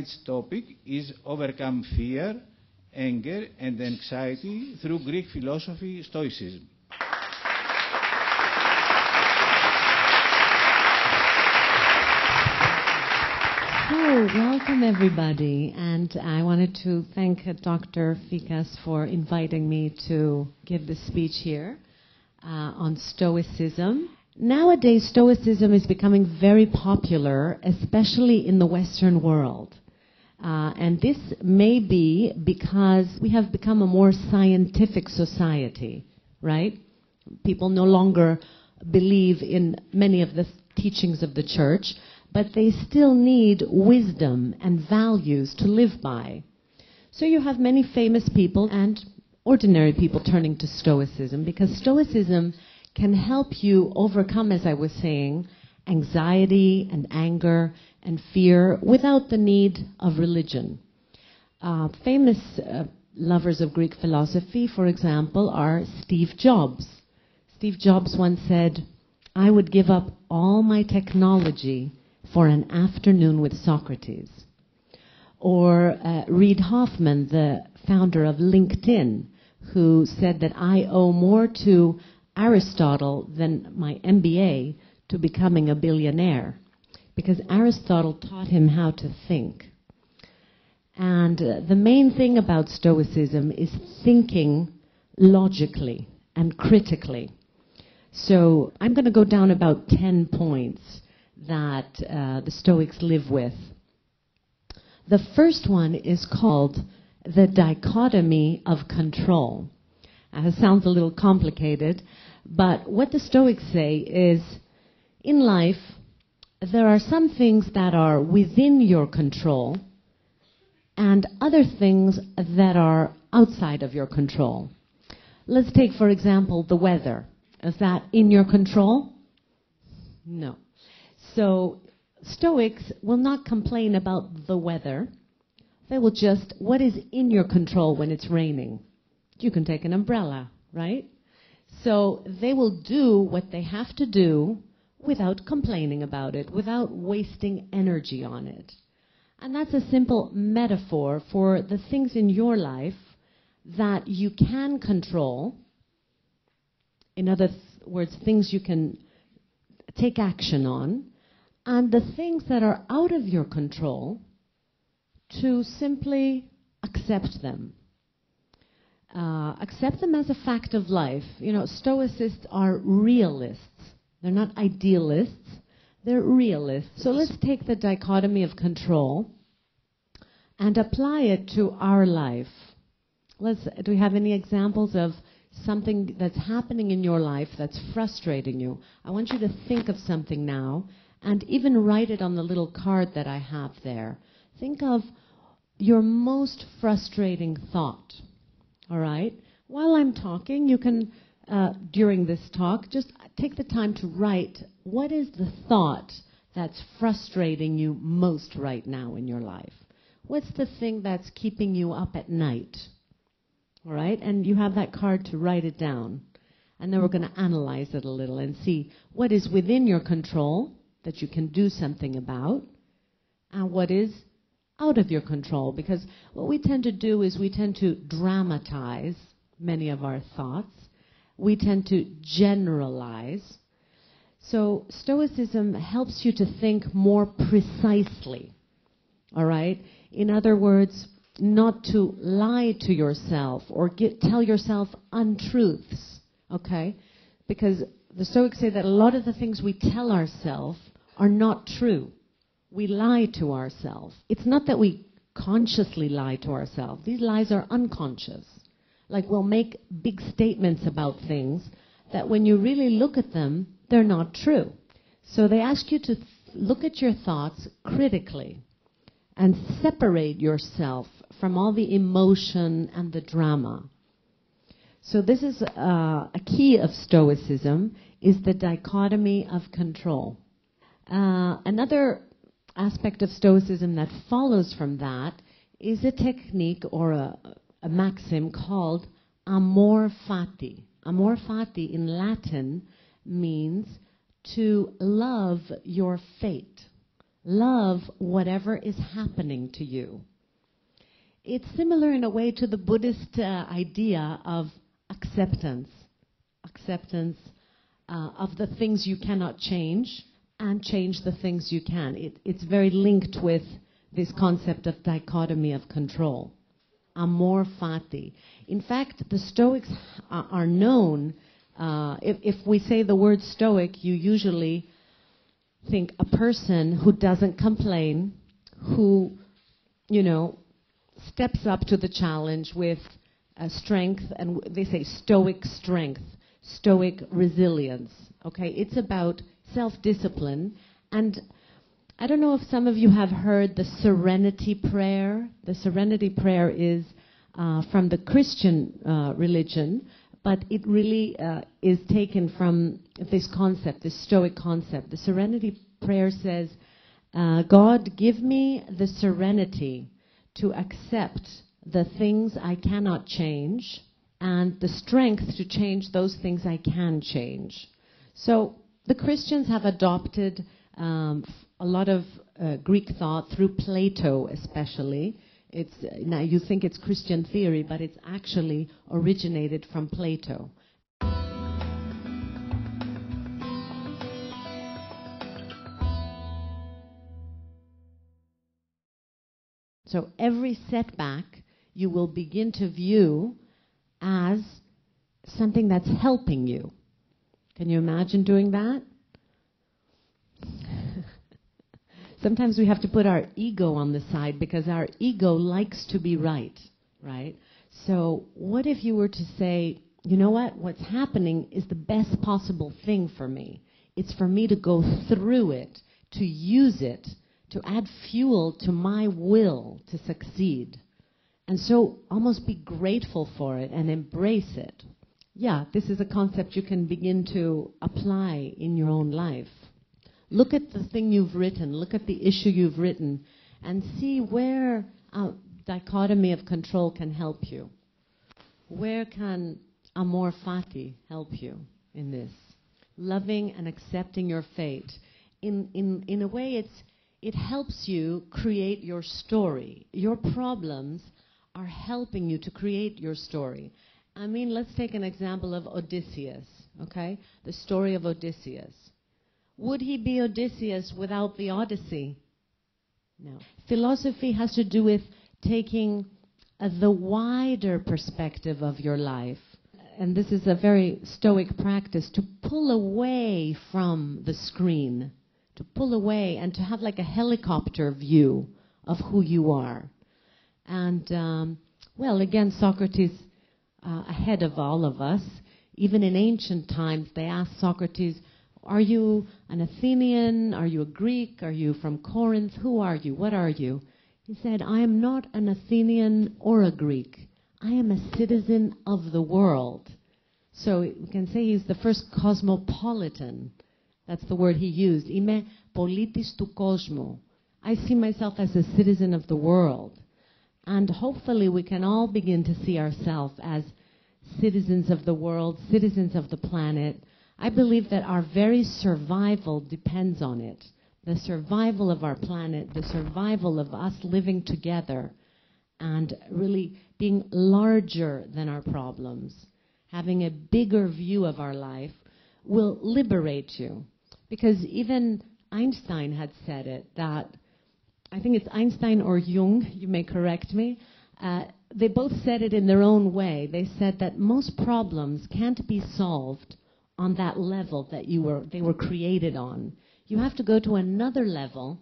tonight's topic is overcome fear, anger, and anxiety through Greek philosophy, Stoicism. So, welcome everybody, and I wanted to thank Dr. Fikas for inviting me to give this speech here on Stoicism. Nowadays, Stoicism is becoming very popular, especially in the Western world. And this may be because we have become a more scientific society, right? People no longer believe in many of the teachings of the church, but they still need wisdom and values to live by. So you have many famous people and ordinary people turning to Stoicism, because Stoicism can help you overcome, as I was saying, anxiety and anger and fear without the need of religion. Famous lovers of Greek philosophy, for example, are Steve Jobs. Steve Jobs once said, "I would give up all my technology for an afternoon with Socrates." Or Reid Hoffman, the founder of LinkedIn, who said that I owe more to Aristotle than my MBA to becoming a billionaire, because Aristotle taught him how to think. And the main thing about Stoicism is thinking logically and critically. So I'm going to go down about 10 points that the Stoics live with. The first one is called the dichotomy of control. It sounds a little complicated, but what the Stoics say is, in life, there are some things that are within your control and other things that are outside of your control. Let's take, for example, the weather. Is that in your control? No. So Stoics will not complain about the weather. They will just, what is in your control when it's raining? You can take an umbrella, right? So they will do what they have to do without complaining about it, without wasting energy on it. And that's a simple metaphor for the things in your life that you can control. In other words, things you can take action on, and the things that are out of your control, to simply accept them. Accept them as a fact of life. You know, Stoicists are realists. They're not idealists. They're realists. So let's take the dichotomy of control and apply it to our life. Do we have any examples of something that's happening in your life that's frustrating you? I want you to think of something now and even write it on the little card that I have there. Think of your most frustrating thought. All right? While I'm talking, you can, during this talk, just take the time to write what is the thought that's frustrating you most right now in your life. What's the thing that's keeping you up at night? All right? And you have that card to write it down. And then we're going to analyze it a little and see what is within your control that you can do something about, and what is out of your control. Because what we tend to do is we tend to dramatize many of our thoughts. We tend to generalize. So Stoicism helps you to think more precisely. All right? In other words, not to lie to yourself or tell yourself untruths. Okay? Because the Stoics say that a lot of the things we tell ourselves are not true. We lie to ourselves. It's not that we consciously lie to ourselves. These lies are unconscious. Like we'll make big statements about things that when you really look at them, they're not true. So they ask you to look at your thoughts critically and separate yourself from all the emotion and the drama. So this is a key of Stoicism, is the dichotomy of control. Another aspect of Stoicism that follows from that is a technique or a maxim called amor fati. Amor fati in Latin means to love your fate. love whatever is happening to you. It's similar in a way to the Buddhist idea of acceptance. Acceptance of the things you cannot change and change the things you can. It's very linked with this concept of dichotomy of control. Amor fati. In fact, the Stoics are known, if we say the word Stoic, you usually think a person who doesn't complain, who, steps up to the challenge with strength, and they say stoic strength, stoic resilience. Okay, it's about self-discipline. And I don't know if some of you have heard the Serenity Prayer. The Serenity Prayer is from the Christian religion, but it really is taken from this concept, this Stoic concept. The Serenity Prayer says, God, give me the serenity to accept the things I cannot change and the strength to change those things I can change. So the Christians have adopted a lot of Greek thought through Plato especially. Now you think it's Christian theory, but it's actually originated from Plato. So every setback you will begin to view as something that's helping you. Can you imagine doing that? Sometimes we have to put our ego on the side because our ego likes to be right? So what if you were to say, you know what? What's happening is the best possible thing for me. It's for me to go through it, to use it, to add fuel to my will to succeed. And so almost be grateful for it and embrace it. Yeah, this is a concept you can begin to apply in your own life. Look at the thing you've written, look at the issue you've written, and see where dichotomy of control can help you. Where can amor fati help you in this? Loving and accepting your fate. In a way, it helps you create your story. Your problems are helping you to create your story. I mean, let's take an example of Odysseus, okay? The story of Odysseus. Would he be Odysseus without the Odyssey? No. Philosophy has to do with taking the wider perspective of your life. And this is a very Stoic practice, to pull away from the screen, to pull away and to have like a helicopter view of who you are. And, well, again, Socrates, ahead of all of us, even in ancient times, they asked Socrates, are you an Athenian? Are you a Greek? Are you from Corinth? Who are you? What are you? He said, I am not an Athenian or a Greek. I am a citizen of the world. So we can say he's the first cosmopolitan. That's the word he used. Ime politis tou kosmou. I see myself as a citizen of the world. And hopefully we can all begin to see ourselves as citizens of the world, citizens of the planet. I believe that our very survival depends on it. The survival of our planet, the survival of us living together, and really being larger than our problems, having a bigger view of our life, will liberate you. Because even Einstein had said it, that, I think it's Einstein or Jung, you may correct me, they both said it in their own way. They said that most problems can't be solved on that level that they were created on. You have to go to another level,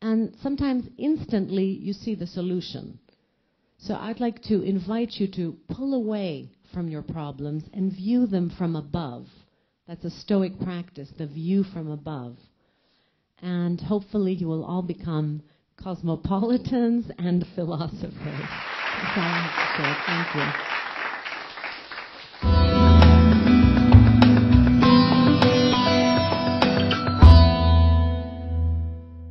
and sometimes instantly you see the solution. So I'd like to invite you to pull away from your problems and view them from above. That's a Stoic practice, the view from above. And hopefully you will all become cosmopolitans and philosophers. That's all I have to say. Thank you.